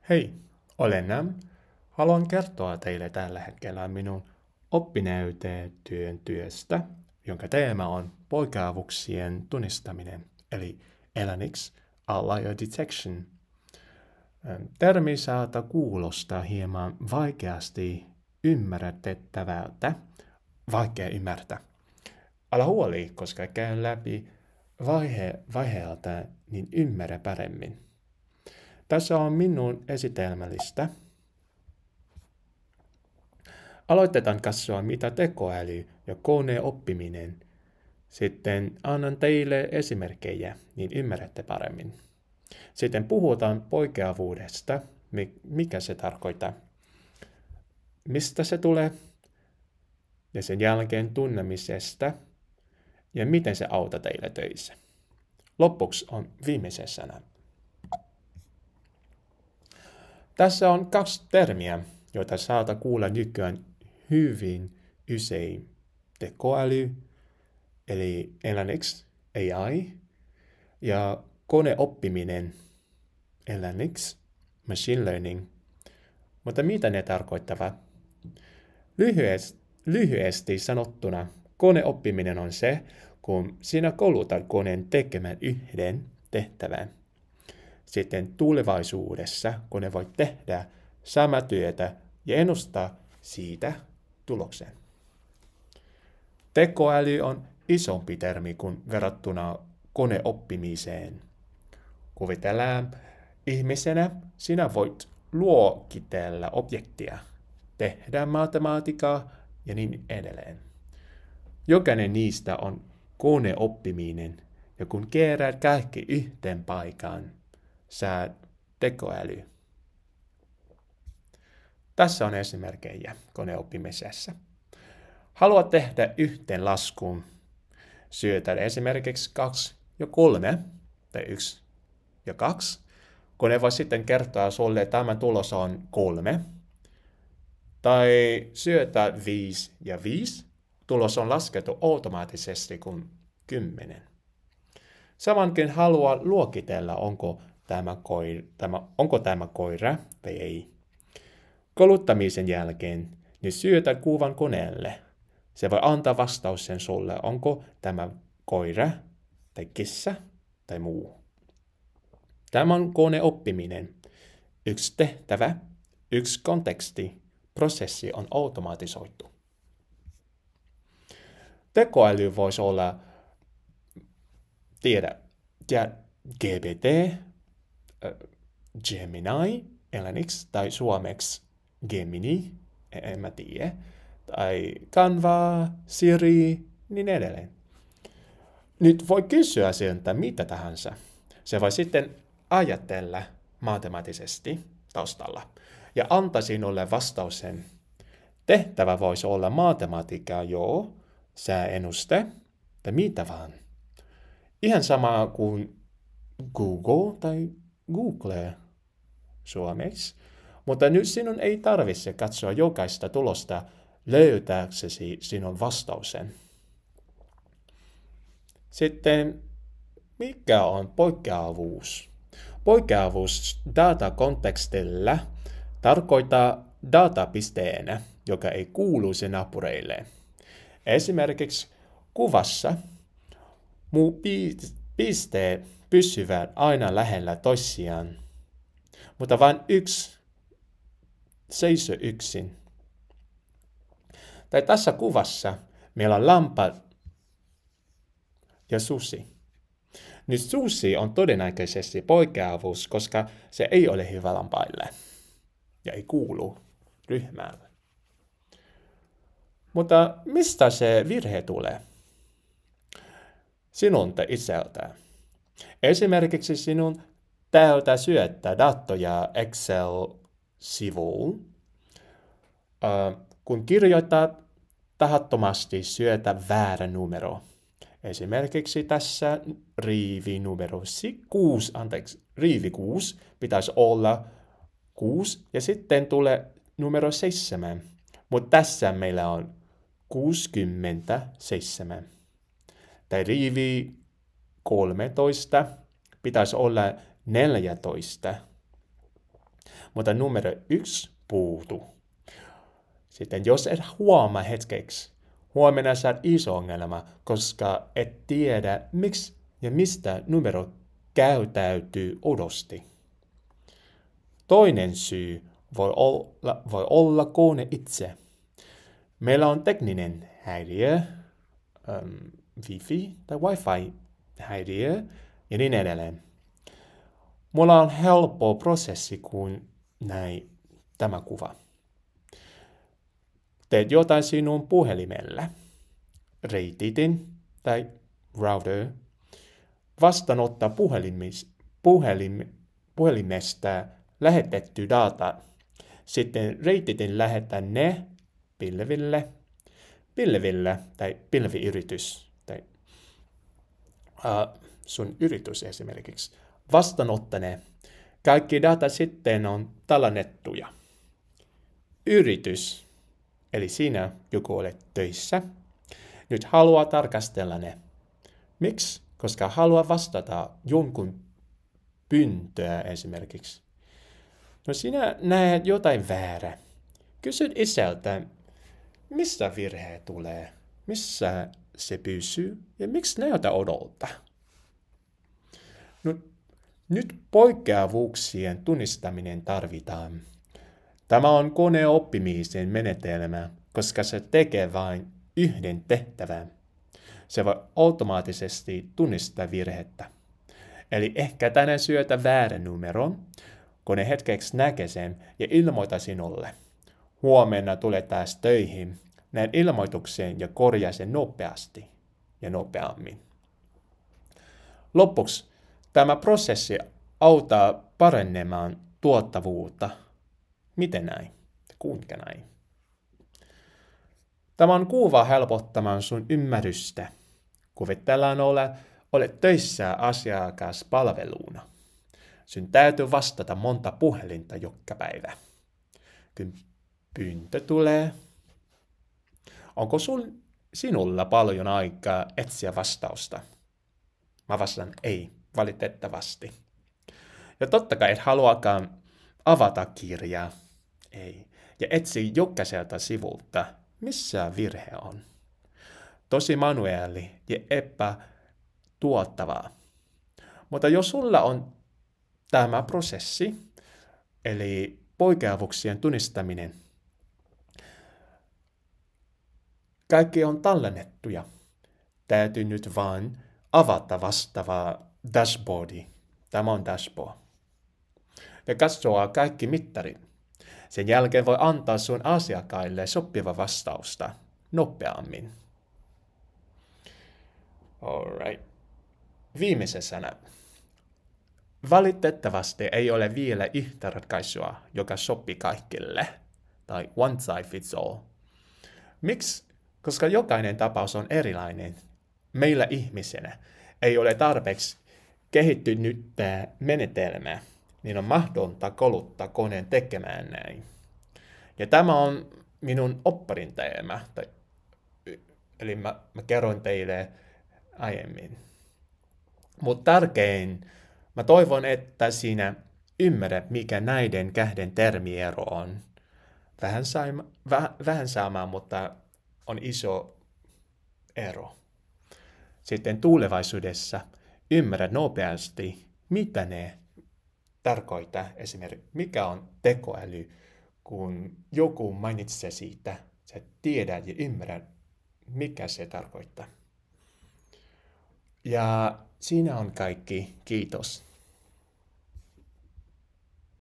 Hei, olen Nam. Haluan kertoa teille tällä hetkellä minun oppinäytetyön työstä, jonka teema on poikkeavuuksien tunnistaminen, eli englanniksi outlier detection. Termi saattaa kuulostaa hieman vaikeasti ymmärrettävältä, vaikea ymmärtää. Älä huoli, koska käyn läpi vaiheelta, niin ymmärrä paremmin. Tässä on minun esitelmälistä. Aloitetaan katsoa, mitä tekoäly ja koneoppiminen. Sitten annan teille esimerkkejä, niin ymmärrätte paremmin. Sitten puhutaan poikkeavuudesta, mikä se tarkoittaa, mistä se tulee, ja sen jälkeen tunnemisesta, ja miten se auttaa teille töissä. Lopuksi on viimeisen sana. Tässä on 2 termiä, joita saata kuulla nykyään hyvin usein. Tekoäly, eli englanniksi AI, ja koneoppiminen, englanniksi machine learning. Mutta mitä ne tarkoittavat? Lyhyesti sanottuna, koneoppiminen on se, kun sinä koulutat koneen tekemään yhden tehtävän. Sitten tulevaisuudessa kone voi tehdä samaa työtä ja ennustaa siitä tuloksen. Tekoäly on isompi termi kuin verrattuna koneoppimiseen. Kuvitellaan, ihmisenä sinä voit luokitella objektia, tehdä matematiikkaa ja niin edelleen. Jokainen niistä on koneoppiminen, ja kun keräät kaikki yhteen paikkaan, saat tekoäly. Tässä on esimerkkejä koneoppimisessa. Haluat tehdä yhteen laskun. Syötät esimerkiksi 2 ja 3 tai 1 ja 2. Kone voi sitten kertoa sulle, että tämä tulos on 3. Tai syötät 5 ja 5. Tulos on laskettu automaattisesti kuin 10. Samankin haluaa luokitella, onko tämä koira vai ei. Kouluttamisen jälkeen niin syötät kuvan koneelle. Se voi antaa vastauksen sulle, onko tämä koira tai kissa tai muu. Tämä on koneoppiminen. 1 tehtävä, 1 konteksti, prosessi on automatisoitu. Tekoäly voisi olla, GPT, Gemini, englanniksi tai suomeksi Gemini, en mä tiedä, tai Canva, Siri, niin edelleen. Nyt voi kysyä sieltä mitä tahansa. Se voi sitten ajatella matemaattisesti taustalla ja antaa sinulle vastauksen. Tehtävä voisi olla matematiikkaa, sääennuste tai mitä vaan. Ihan sama kuin Google tai Google suomeksi. Mutta nyt sinun ei tarvitse katsoa jokaista tulosta löytääksesi sinun vastauksen. Sitten, mikä on poikkeavuus? Poikkeavuus datakontekstilla tarkoittaa datapisteenä, joka ei kuulu sen naapureille. Esimerkiksi kuvassa pisteet pysyvät aina lähellä toisiaan, mutta vain yksi seisoo yksin. Tai tässä kuvassa meillä on lampa ja susi. Nyt susi on todennäköisesti poikkeavuus, koska se ei ole hyvä lampaille ja ei kuulu ryhmään. Mutta mistä se virhe tulee? Sinulta itseltä. Esimerkiksi sinun täältä syöttää datoja Excel-sivuun. Kun kirjoittaa tahattomasti syötä väärä numero. Esimerkiksi tässä riivi 6 pitäisi olla 6 ja sitten tulee numero 7. Mutta tässä meillä on 67. Tai riivi 13 pitäisi olla 14. Mutta numero 1 puutu. Sitten jos et huomaa hetkeksi, huomenna saat iso ongelma, koska et tiedä miksi ja mistä numero käytäytyy odosti. Toinen syy voi olla kone itse. Meillä on tekninen häiriö, wifi tai wifi häiriö ja niin edelleen. Mulla on helppo prosessi kuin näin tämä kuva. Teet jotain sinun puhelimella, reititin tai router, vastaanottaa puhelimesta lähetetty data. Sitten reititin lähettää ne pilville tai pilviyritys tai sun yritys esimerkiksi. Vastaanottane. Kaikki data sitten on tallennettuja. Yritys, eli sinä, joku olet töissä, nyt haluaa tarkastella ne. Miksi? Koska haluaa vastata jonkun pyyntöä esimerkiksi. No sinä näet jotain väärää. Kysyt itseltä, missä virhe tulee, missä se pysyy ja miksi näytä odolta. No, nyt poikkeavuuksien tunnistaminen tarvitaan. Tämä on koneoppimisen menetelmä, koska se tekee vain yhden tehtävän. Se voi automaattisesti tunnistaa virhettä. Eli ehkä tänään syötä väärän numeron, kone hetkeksi näkee sen ja ilmoita sinulle. Huomenna tulee taas töihin, näen ilmoituksen ja korjaa sen nopeasti ja nopeammin. Lopuksi tämä prosessi auttaa parannemaan tuottavuutta. Miten näin? Kuinka näin? Tämä on kuva helpottamaan sun ymmärrystä. Kuvitellaan olet töissä asiakaspalveluna. Sun täytyy vastata monta puhelinta joka päivä. Kun pyyntö tulee, onko sinulla paljon aikaa etsiä vastausta? Mä vastaan ei, valitettavasti. Ja totta kai et haluakaan avata kirjaa. Ei. Ja etsi jokaiselta sivulta, missä virhe on. Tosi manuaali ja epätuottavaa. Mutta jos sulla on tämä prosessi, eli poikkeavuuksien tunnistaminen, kaikki on tallennettuja. Täytyy nyt vain avata vastaava dashboardi. Tämä on dashboard. Ja katsoa kaikki mittarit. Sen jälkeen voi antaa sun asiakkaille sopiva vastausta nopeammin. Alright. Viimeisen sana. Valitettavasti ei ole vielä yhtä ratkaisua, joka sopii kaikille. Tai one size fits all. Miksi? Koska jokainen tapaus on erilainen. Meillä ihmisenä ei ole tarpeeksi kehittynyttä menetelmää, niin on mahdotonta kouluttaa koneen tekemään näin. Ja tämä on minun opparin teema. Eli mä kerroin teille aiemmin. Mutta tärkein, mä toivon, että sinä ymmärrät, mikä näiden kahden termiero on. Vähän sama, mutta on iso ero. Sitten tulevaisuudessa ymmärrät nopeasti, mitä ne tarkoittaa. Esimerkiksi mikä on tekoäly, kun joku mainitsee siitä, sä tiedät ja ymmärrät, mikä se tarkoittaa. Ja siinä on kaikki. Kiitos.